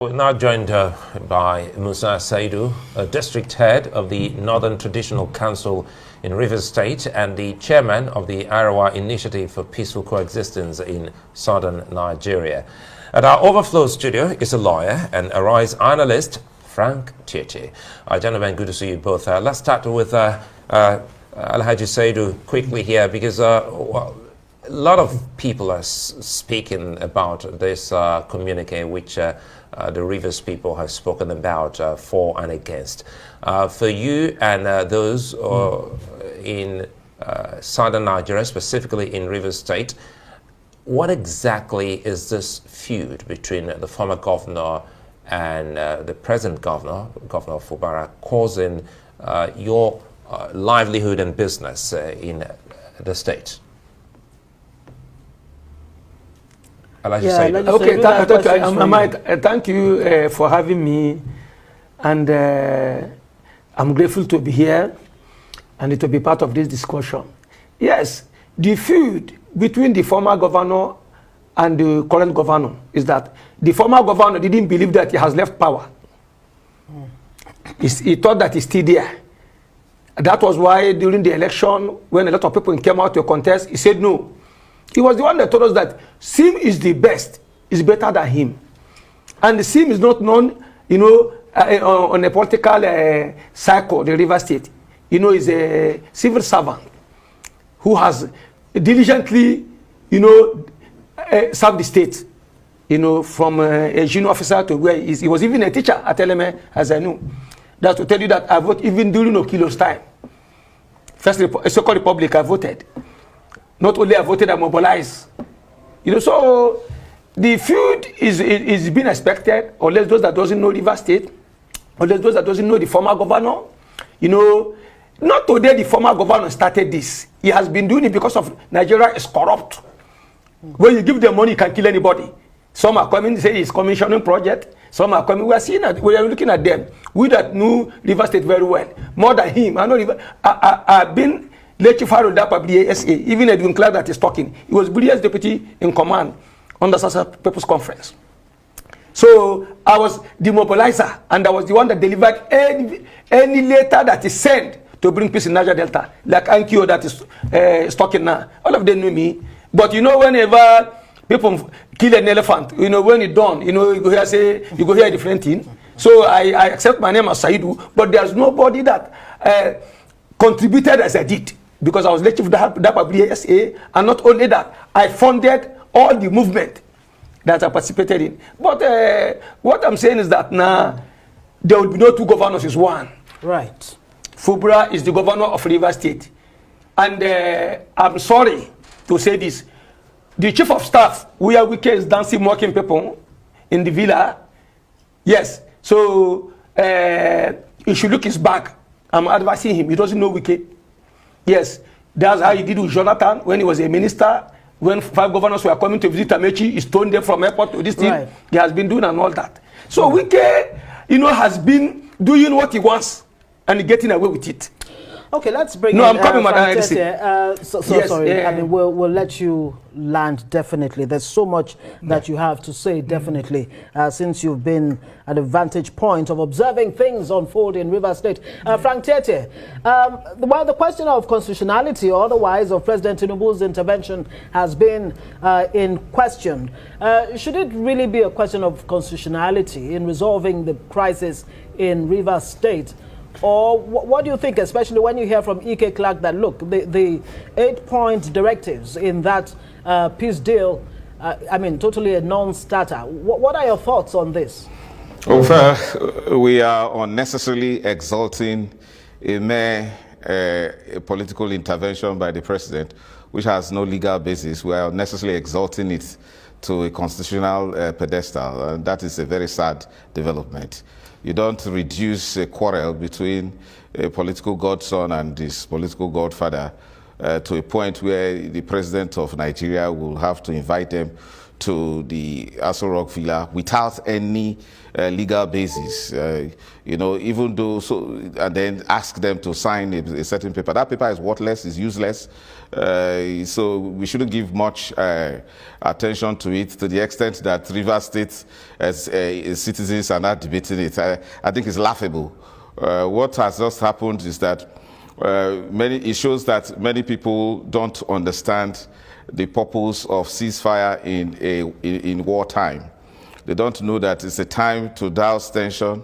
We're now joined by Musa Saidu, a district head of the Northern Traditional Council in Rivers State and the chairman of the Arawa Initiative for Peaceful Coexistence in southern Nigeria. At our overflow studio is a lawyer and Arise analyst, Frank Tietie. Gentlemen, good to see you both. Let's start with Alhaji Saidu quickly here, because well, a lot of people are speaking about this communique which the Rivers people have spoken about for and against. For you and those in southern Nigeria, specifically in Rivers State, what exactly is this feud between the former governor and the present governor, Governor FUBARA, causing your livelihood and business in the state? Thank you for having me, and I'm grateful to be here and to be part of this discussion. Yes, the feud between the former governor and the current governor is that the former governor didn't believe that he has left power. He thought that he's still there. That was why during the election, when a lot of people came out to contest, he said no. He was the one that told us that Sim is the best, is better than him. And the Sim is not known, you know, on a political cycle, the River State. You know, he's a civil servant who has diligently, you know, served the state, you know, from a junior officer to where he was even a teacher at LMA, as I knew. That's to tell you that I voted even during Okilo's time. First Second Republic, I voted. Not only I voted, I mobilized. You know, so the feud is being expected, unless those that doesn't know River State, unless those that doesn't know the former governor. You know, not today the former governor started this. He has been doing it because of Nigeria is corrupt. When you give them money, you can kill anybody. Some are coming, say it's commissioning project. Some are coming. We are seeing that, we are looking at them. We that knew River State very well, more than him. I know I've been Chief that SA, even Edwin Clark that is talking. He was Bulia's deputy in command on the Sasa People's Conference. So I was the mobilizer, and I was the one that delivered any letter that is sent to bring peace in Niger Delta, like Ankyo that is talking now. All of them knew me. But you know, whenever people kill an elephant, you know, when it's done, you know, you go here say, you go hear a different thing. So I accept my name as Saidu, but there's nobody that contributed as I did. Because I was the chief of the SA, and not only that, I funded all the movement that I participated in. But what I'm saying is that now, there will be no two governors, is one. Right. FUBARA is the governor of Rivers State. And I'm sorry to say this. The chief of staff, we are WIKE is dancing, mocking people in the villa. Yes. So, he should look his back. I'm advising him. He doesn't know WIKE. Yes, that's how he did with Jonathan when he was a minister. When 5 governors were coming to visit Amechi, he stoned them from airport to this thing. Right. He has been doing and all that. So WIKE, you know, has been doing what he wants and getting away with it. Okay, let's bring I'm coming, Madam. Yes, sorry. I mean, we'll let you land, definitely. There's so much that you have to say, definitely, since you've been at a vantage point of observing things unfold in Rivers State. Frank Tietie, well, the question of constitutionality or otherwise of President TINUBU's intervention has been in question. Should it really be a question of constitutionality in resolving the crisis in Rivers State? Or what do you think, especially when you hear from E.K. Clark that, look, the 8-point directives in that peace deal, I mean, totally a non-starter. What are your thoughts on this? Well, we are unnecessarily exalting a mere political intervention by the president, which has no legal basis. We are unnecessarily exalting it to a constitutional pedestal, and that is a very sad development. You don't reduce a quarrel between a political godson and his political godfather to a point where the president of Nigeria will have to invite them to the Aso Rock Villa without any legal basis, you know, even though, and then ask them to sign a certain paper. That paper is worthless, is useless, so we shouldn't give much attention to it, to the extent that Rivers State as citizens are not debating it. I think it's laughable. What has just happened is that it shows that many people don't understand the purpose of ceasefire in wartime. They don't know that it's a time to douse tension,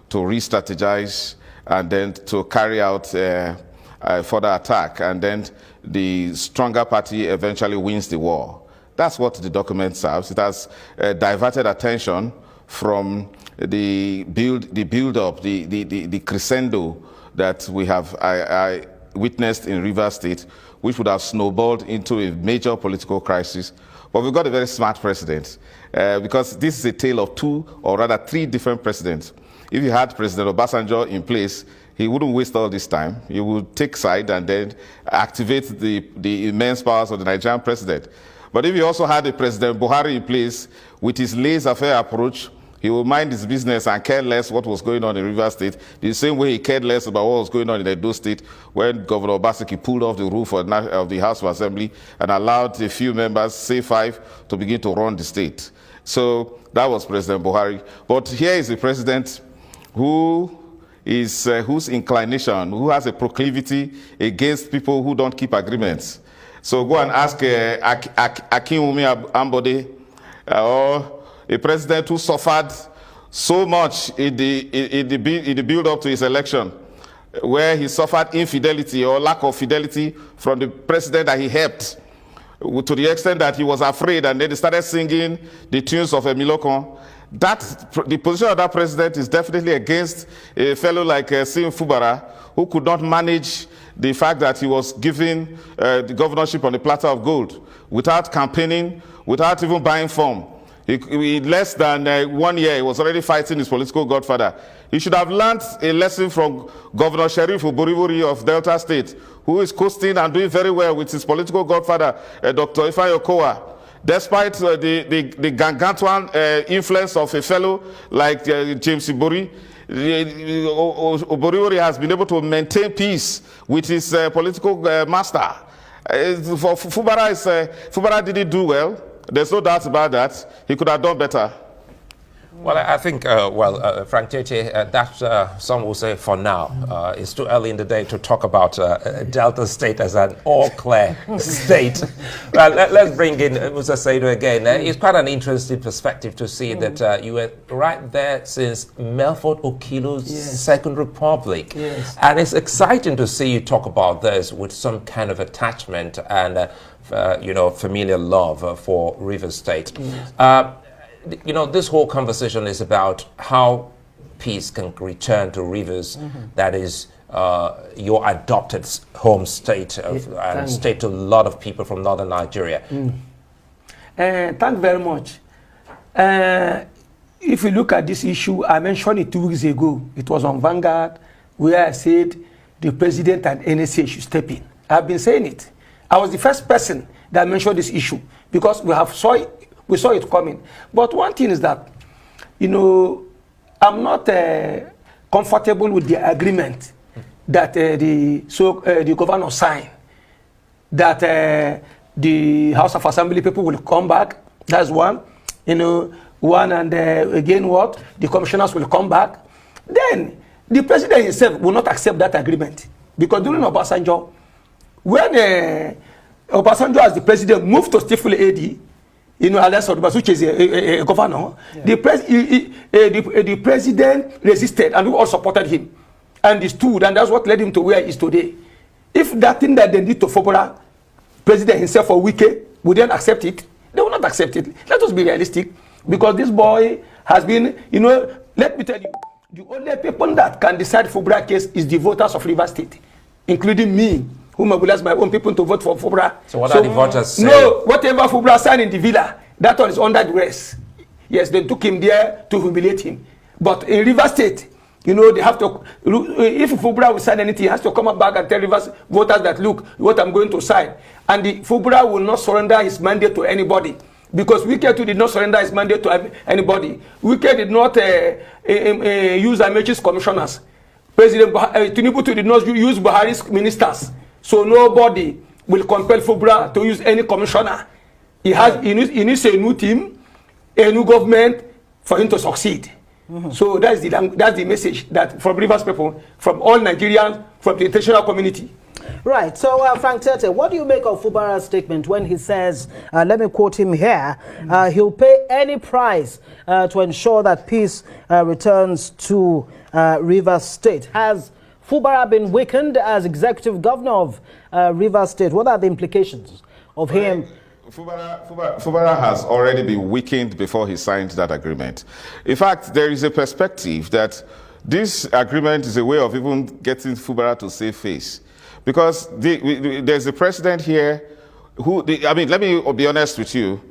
to re-strategize, and then to carry out further attack, and then the stronger party eventually wins the war. That's what the document serves. It has diverted attention from the build-up, the crescendo that we have I witnessed in Rivers State, which would have snowballed into a major political crisis. But we've got a very smart president, because this is a tale of two, or rather three different presidents. If you had President Obasanjo in place, he wouldn't waste all this time. He would take side and then activate the immense powers of the Nigerian president. But if you also had a President Buhari in place with his laissez-faire approach, he will mind his business and care less what was going on in Rivers State, the same way he cared less about what was going on in Edo State when Governor Obaseki pulled off the roof of the House of Assembly and allowed a few members, say 5, to begin to run the state. So that was President Buhari. But here is a president who is, whose inclination, who has a proclivity against people who don't keep agreements. So go and ask Akinwumi Ambode, or a president who suffered so much in the build-up to his election, where he suffered infidelity or lack of fidelity from the president that he helped, to the extent that he was afraid, and then he started singing the tunes of Emilokon. The position of that president is definitely against a fellow like WIKE and FUBARA, who could not manage the fact that he was given the governorship on a platter of gold, without campaigning, without even buying form. In less than 1 year, he was already fighting his political godfather. He should have learned a lesson from Governor Sheriff Uborivori of Delta State, who is coasting and doing very well with his political godfather, Dr. Ifeanyi Okowa. Despite the gargantuan influence of a fellow like James Ibori, Uborivori has been able to maintain peace with his political master. For FUBARA didn't do well. There's no doubt about that. He could have done better. Well, I think, Frank Cheche, that some will say for now. It's too early in the day to talk about Delta State as an all-clear state. Well, let's bring in Musa Saidu again. It's quite an interesting perspective to see that you were right there since Melford Okilo's Second Republic. Yes. And it's exciting to see you talk about this with some kind of attachment and familiar love for Rivers State. Yes. This whole conversation is about how peace can return to Rivers, that is your adopted home state and state to a lot of people from northern Nigeria. Thank you very much. If you look at this issue, I mentioned it 2 weeks ago. It was on Vanguard, where I said the president and NSA should step in. I've been saying it. I was the first person that mentioned this issue because we saw it coming. But one thing is that, I'm not comfortable with the agreement that the governor signed, that the House of Assembly people will come back. That's one. One, and again what? The commissioners will come back. Then the president himself will not accept that agreement. Because during Obasanjo, when Obasanjo as the president moved to stifle AD, which is a governor, the president resisted, and we all supported him and he stood, and that's what led him to where he is today. If that thing that they did to FUBARA, president himself or WIKE, would then accept it, they will not accept it. Let us be realistic, because this boy has been, let me tell you, the only people that can decide FUBARA case is the voters of Rivers State, including me, who mobilize my own people to vote for FUBARA. So what are the voters saying? No, whatever FUBARA signed in the villa, that one is under duress. Yes, they took him there to humiliate him. But in Rivers State, they have to, if FUBARA will sign anything, he has to come back and tell Rivers voters that, look, what I'm going to sign. And the FUBARA will not surrender his mandate to anybody. because WIKE too did not surrender his mandate to anybody. WIKE did not use Amaechi's commissioners. President TINUBU too did not use Buhari's ministers. So nobody will compel FUBARA to use any commissioner. He needs a new team, a new government for him to succeed. So that's the message that from Rivers people, from all Nigerians, from the international community. Right. So, Frank Tete, what do you make of FUBARA's statement when he says, let me quote him here, he'll pay any price to ensure that peace returns to Rivers State? Has FUBARA been weakened as executive governor of Rivers State? What are the implications of him? FUBARA has already been weakened before he signed that agreement. In fact, there is a perspective that this agreement is a way of even getting FUBARA to save face. Because there's a president here who, let me be honest with you,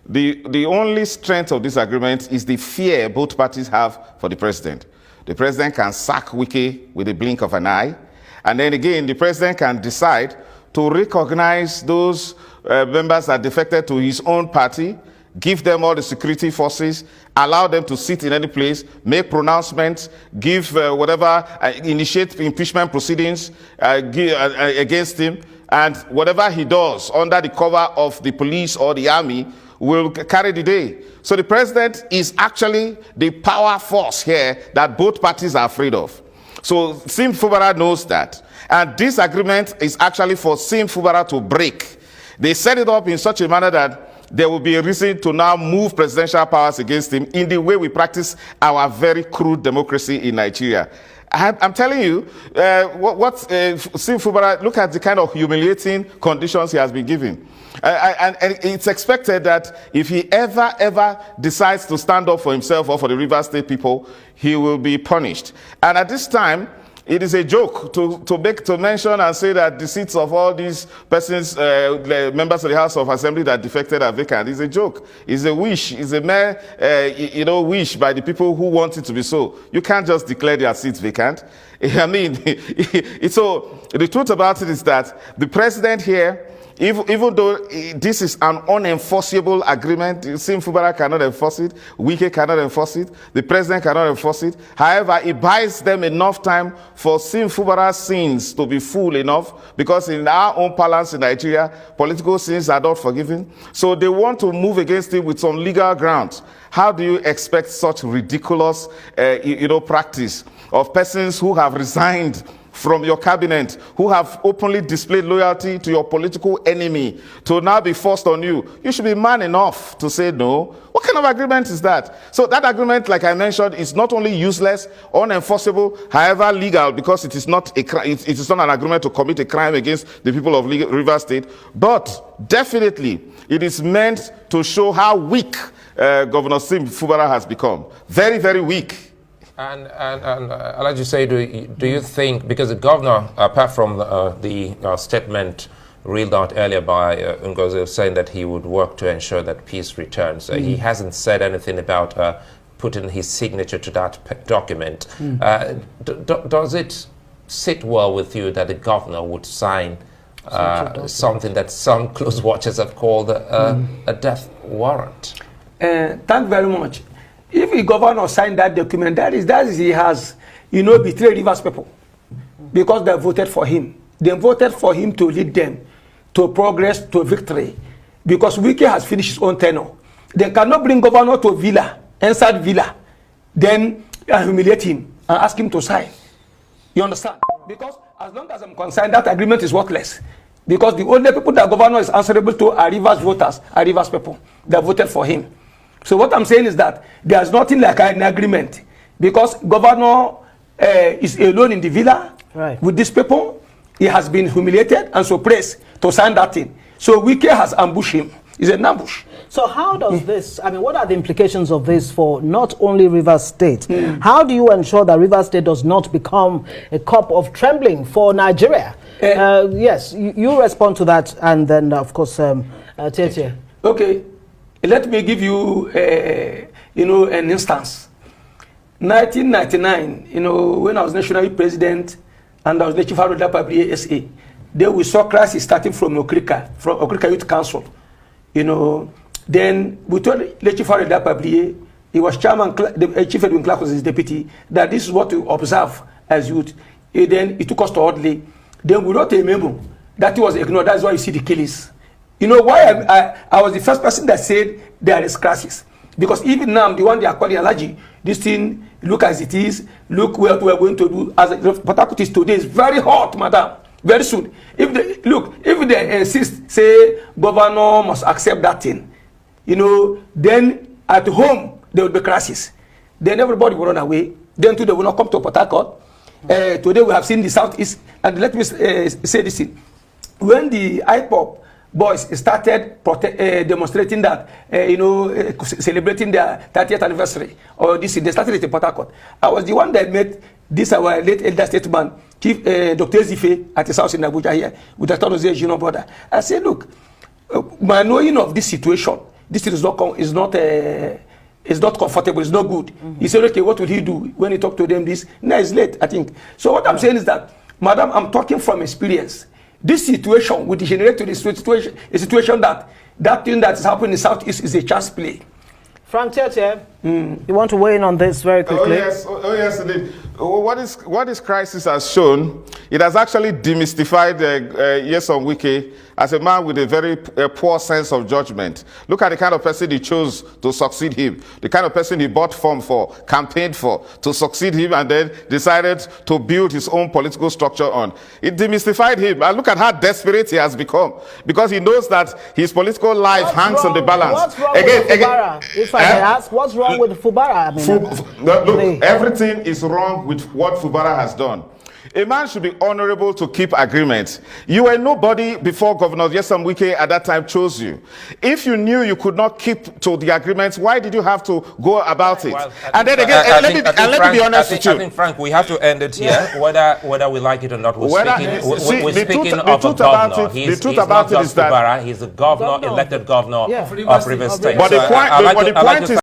the only strength of this agreement is the fear both parties have for the president. The president can sack WIKE with a blink of an eye, and then again, the president can decide to recognize those members that defected to his own party, give them all the security forces, allow them to sit in any place, make pronouncements, give initiate impeachment proceedings against him, and whatever he does under the cover of the police or the army will carry the day. So the president is actually the power force here that both parties are afraid of. So Sim FUBARA knows that. And this agreement is actually for Sim FUBARA to break. They set it up in such a manner that there will be a reason to now move presidential powers against him in the way we practice our very crude democracy in Nigeria. I'm telling you, Sim FUBARA, look at the kind of humiliating conditions he has been given. And it's expected that if he ever decides to stand up for himself or for the Rivers State people, he will be punished. And at this time, it is a joke to mention and say that the seats of all these persons, members of the House of Assembly that defected are vacant. It's a joke. It's a wish. It's a mere, wish by the people who want it to be so. You can't just declare their seats vacant. I mean, so the truth about it is that the president here, even though this is an unenforceable agreement, Sim FUBARA cannot enforce it, WIKE cannot enforce it, the president cannot enforce it. However, it buys them enough time for Sim FUBARA's sins to be full enough, because in our own parlance in Nigeria, political sins are not forgiven. So they want to move against it with some legal grounds. How do you expect such ridiculous, practice of persons who have resigned from your cabinet, who have openly displayed loyalty to your political enemy, to now be forced on you? You should be man enough to say no. What kind of agreement is that? So that agreement, like I mentioned, is not only useless, unenforceable, however legal, because it is not it is not an agreement to commit a crime against the people of Rivers State, but definitely it is meant to show how weak Governor Sim FUBARA has become. Very, very weak. And I'll let you say, do you think, because the governor, apart from the statement reeled out earlier by Ngozi, saying that he would work to ensure that peace returns, he hasn't said anything about putting his signature to that document. Does it sit well with you that the governor would sign something that some close watchers have called a death warrant? Thank you very much. If the governor signed that document, that is he has, betrayed Rivers people, because they voted for him. They voted for him to lead them to progress, to victory, because WIKE has finished his own tenure. They cannot bring governor to Villa, inside Villa, then humiliate him and ask him to sign. You understand? Because as long as I'm concerned, that agreement is worthless. Because the only people that governor is answerable to are Rivers voters, are Rivers people that voted for him. So what I'm saying is that there's nothing like an agreement, because governor is alone in the villa with these people. He has been humiliated and suppressed to sign that thing. So WIKE has ambushed him. It's an ambush. So how does this, what are the implications of this for not only Rivers State? How do you ensure that Rivers State does not become a cup of trembling for Nigeria? Yes, you respond to that, and then of course, Tete. Okay. Let me give you, an instance. 1999, when I was national president and I was the chief of the SA, then we saw crisis starting from Okrika Youth Council. Then we told Lechi Fari Dapablier, he was chairman, the Chief Edwin Clark was his deputy, that this is what to observe as youth. Then he took us to Audley. Then we wrote a memo that he was ignored. That's why you see the killings. You know why I was the first person that said there is crisis. Because even now, the one they are calling allergy, this thing, look as it is, look what we are going to do. As Port Harcourt is today, is very hot, madam. Very soon. If they insist, say, governor must accept that thing, you know, then at home, there will be crisis. Then everybody will run away. Then today will not come to Port Harcourt. Today we have seen the Southeast. And let me say this thing. When the IPOP boys started demonstrating that, celebrating their 30th anniversary, or this, they started at Port Harcourt. I was the one that met this our late elder statesman, Chief Dr. Zife, at his house in Abuja here, with the Tonoze Junior brother. I said, look, my knowing of this situation, this is not comfortable, it's not good. He said, okay, what will he do when he talked to them this? Now it's late, I think. So what I'm saying is that, madam, I'm talking from experience. This situation will degenerate to a situation that thing that is happening in the Southeast is a chance play. Frank Tete, you want to weigh in on this very quickly? Oh yes, indeed. What this crisis has shown, it has actually demystified Nyesom Wike as a man with a very poor sense of judgment. Look at the kind of person he chose to succeed him, the kind of person he bought form for, campaigned for, to succeed him, and then decided to build his own political structure on. It demystified him. And look at how desperate he has become, because he knows that his political life hangs on the balance. What's wrong with FUBARA? If I may ask, what's wrong with FUBARA? Look, everything is wrong with what FUBARA has done. A man should be honorable to keep agreements. You were nobody before Governor Nyesom Wike at that time chose you. If you knew you could not keep to the agreements, why did you have to go about it? Well, and then again, let me be honest with you. I think, Frank, we have to end it here, whether we like it or not. We're speaking of a governor. He's not just FUBARA, he's the governor, elected governor of Rivers State. But the point is